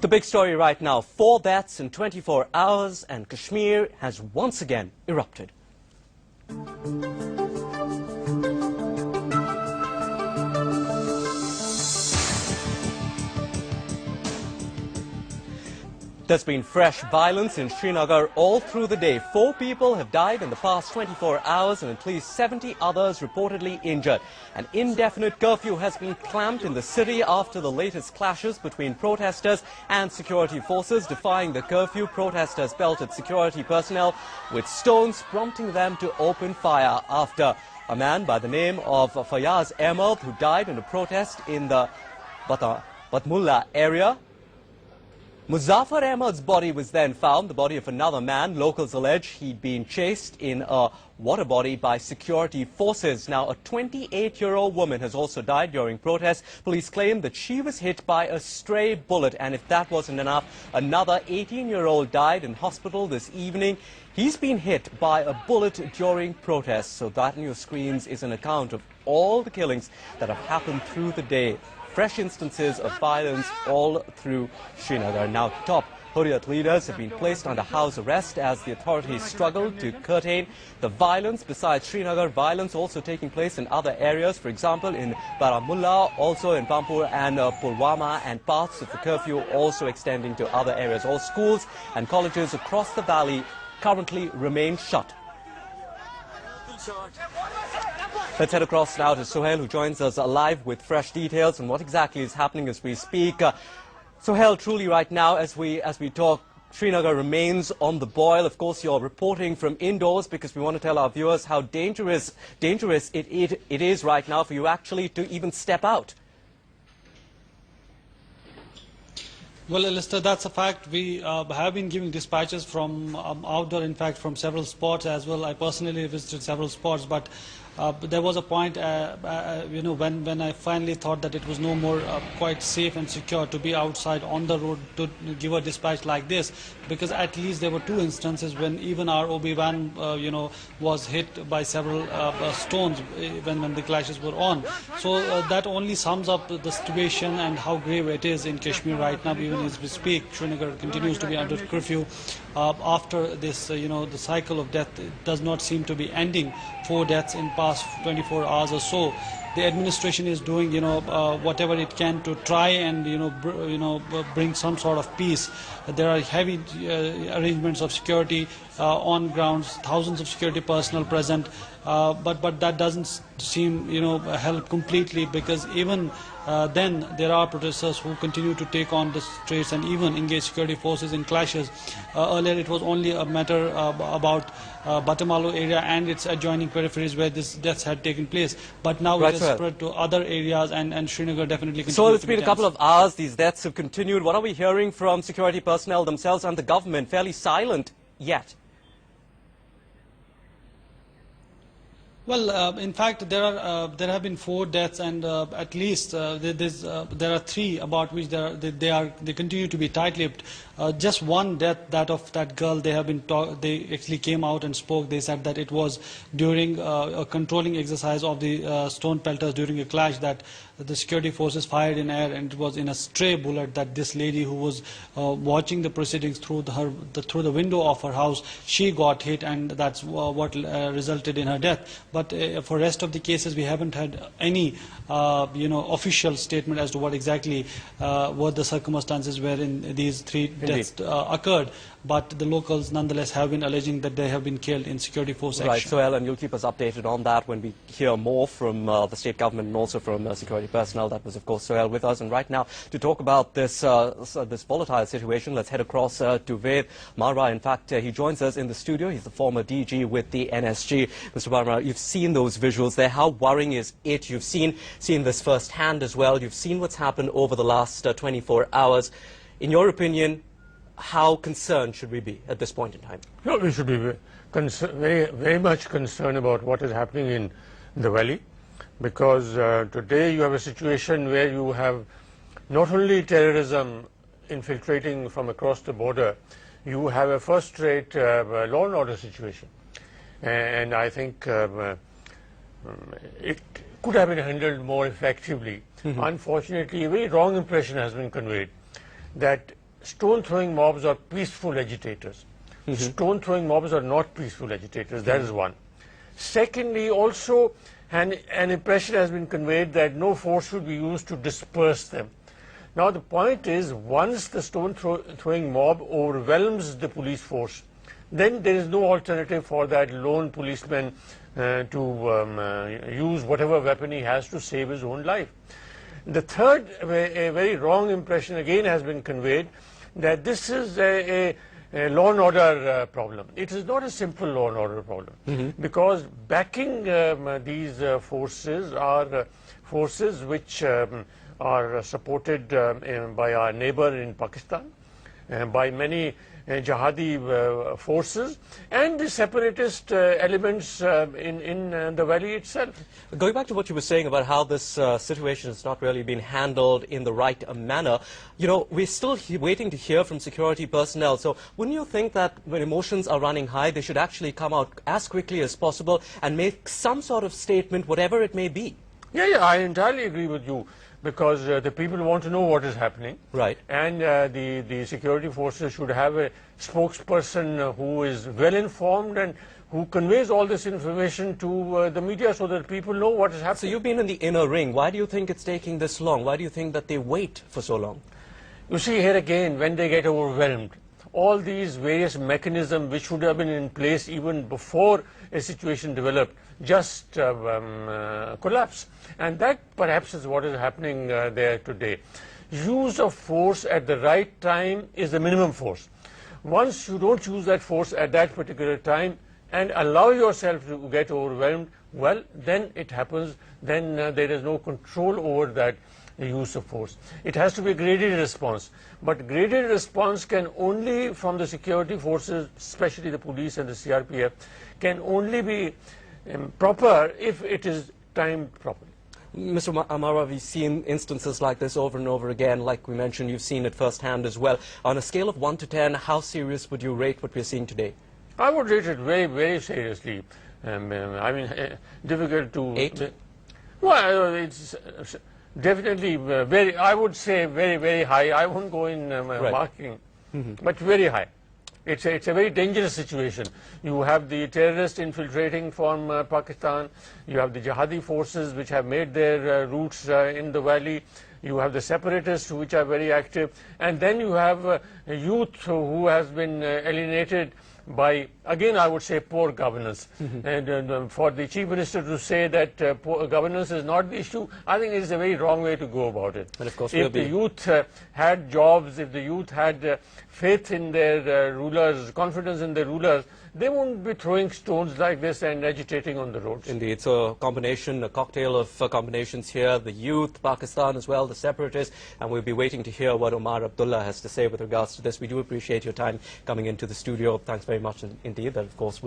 The big story right now, 4 deaths in 24 hours and Kashmir has once again erupted. There's been fresh violence in Srinagar all through the day. 4 people have died in the past 24 hours and at least 70 others reportedly injured. An indefinite curfew has been clamped in the city after the latest clashes between protesters and security forces. Defying the curfew, protesters pelted security personnel with stones, prompting them to open fire after a man by the name of Fayaz Ahmed, who died in a protest in the Batmulla area. Muzaffar Ahmed's body was then found, the body of another man. Locals allege he'd been chased in a water body by security forces. Now, a 28-year-old woman has also died during protests. Police claim that she was hit by a stray bullet, and if that wasn't enough, another 18-year-old died in hospital this evening. He's been hit by a bullet during protests. So that on your screens is an account of all the killings that have happened through the day. Fresh instances of violence all through Srinagar. Now, top Hurriyat leaders have been placed under house arrest as the authorities struggle to curtail the violence. Besides Srinagar, violence also taking place in other areas, for example in Baramulla, also in Pampur and Pulwama, and parts of the curfew also extending to other areas. All schools and colleges across the valley currently remain shut. Let's head across now to Sohail, who joins us live with fresh details on what exactly is happening as we speak. Sohail, truly right now as we talk, Srinagar remains on the boil. Of course, you're reporting from indoors because we want to tell our viewers how dangerous it is right now for you actually to even step out. Well, Alistair, that's a fact. We have been giving dispatches from outdoor, in fact, from several spots as well. I personally visited several spots, but there was a point, when I finally thought that it was no more quite safe and secure to be outside on the road to give a dispatch like this, because at least there were 2 instances when even our OB van, was hit by several stones when the clashes were on. So that only sums up the situation and how grave it is in Kashmir right now. Even as we speak, Srinagar continues to be under curfew. After this, the cycle of death does not seem to be ending. 4 deaths in past 24 hours or so. The administration is doing, whatever it can to try and, bring some sort of peace. There are heavy arrangements of security on grounds, thousands of security personnel present, but that doesn't seem, help completely, because even then there are protesters who continue to take on the streets and even engage security forces in clashes. Earlier it was only a matter about Batamalu area and its adjoining peripheries where these deaths had taken place, but now it has spread to other areas, and Srinagar definitely continues. So it's been a couple of hours, these deaths have continued. What are we hearing from security personnel themselves and the government? Fairly silent yet. Well, in fact, there have been 4 deaths, and at least there are 3 about which they continue to be tight-lipped. Just one death, that of that girl, they actually came out and spoke. They said that it was during a controlling exercise of the stone pelters during a clash that the security forces fired in air, and it was in a stray bullet that this lady who was watching the proceedings through the window of her house, she got hit, and that's what resulted in her death. But for rest of the cases, we haven't had any official statement as to what exactly were the circumstances wherein these 3 deaths occurred. But the locals nonetheless have been alleging that they have been killed in security force action. Right, Sohail, and you'll keep us updated on that when we hear more from the state government and also from security personnel. That was, of course, Sohail with us. And right now, to talk about this volatile situation, let's head across to Ved Marwa. In fact, he joins us in the studio. He's the former DG with the NSG. Mr. Marwa, you've seen those visuals there. How worrying is it? You've seen this firsthand as well. You've seen what's happened over the last 24 hours. In your opinion, how concerned should we be at this point in time? No, we should be very much concerned about what is happening in the valley, because today you have a situation where you have not only terrorism infiltrating from across the border, you have a first-rate law and order situation. And I think it could have been handled more effectively. Unfortunately, a very wrong impression has been conveyed that stone throwing mobs are peaceful agitators. Stone throwing mobs are not peaceful agitators. That is one. Secondly, also an impression has been conveyed that no force should be used to disperse them. Now the point is, once the stone throwing mob overwhelms the police force, then there is no alternative for that lone policeman to use whatever weapon he has to save his own life. The third, a very wrong impression again has been conveyed, that this is a law and order problem. It is not a simple law and order problem, because backing these forces are forces which are supported by our neighbor in Pakistan, by many jihadi forces, and the separatist elements in the valley itself. Going back to what you were saying about how this situation has not really been handled in the right manner, you know, we're still waiting to hear from security personnel. So wouldn't you think that when emotions are running high, they should actually come out as quickly as possible and make some sort of statement, whatever it may be? Yeah, I entirely agree with you, because the people want to know what is happening. Right. And the security forces should have a spokesperson who is well informed and who conveys all this information to the media so that people know what is happening. So you've been in the inner ring. Why do you think it's taking this long? Why do you think that they wait for so long? You see, here again, when they get overwhelmed, all these various mechanisms which should have been in place even before a situation developed just collapse. And that perhaps is what is happening there today. Use of force at the right time is the minimum force. Once you don't use that force at that particular time and allow yourself to get overwhelmed, well, then it happens, then there is no control over that use of force. It has to be a graded response, but graded response can only, from the security forces, especially the police and the CRPF, can only be proper if it is timed properly. Mr. Amara, we've seen instances like this over and over again. Like we mentioned, you've seen it firsthand as well. On a scale of 1 to 10, how serious would you rate what we're seeing today? I would rate it very, very seriously. I mean, difficult to... 8? Well, it's definitely very, I would say very, very high. I won't go in marking, but very high. It's a very dangerous situation. You have the terrorists infiltrating from Pakistan. You have the jihadi forces which have made their roots in the valley. You have the separatists which are very active. And then you have youth who has been alienated by, again, I would say, poor governance. And for the Chief Minister to say that poor governance is not the issue, I think it is a very wrong way to go about it. And of course, if the youth had jobs, if the youth had faith in their rulers, confidence in their rulers, they won't be throwing stones like this and agitating on the roads. Indeed. So a combination, a cocktail of combinations here, the youth, Pakistan as well, the separatists, and we'll be waiting to hear what Omar Abdullah has to say with regards to this. We do appreciate your time coming into the studio. Thanks very much indeed. That, of course,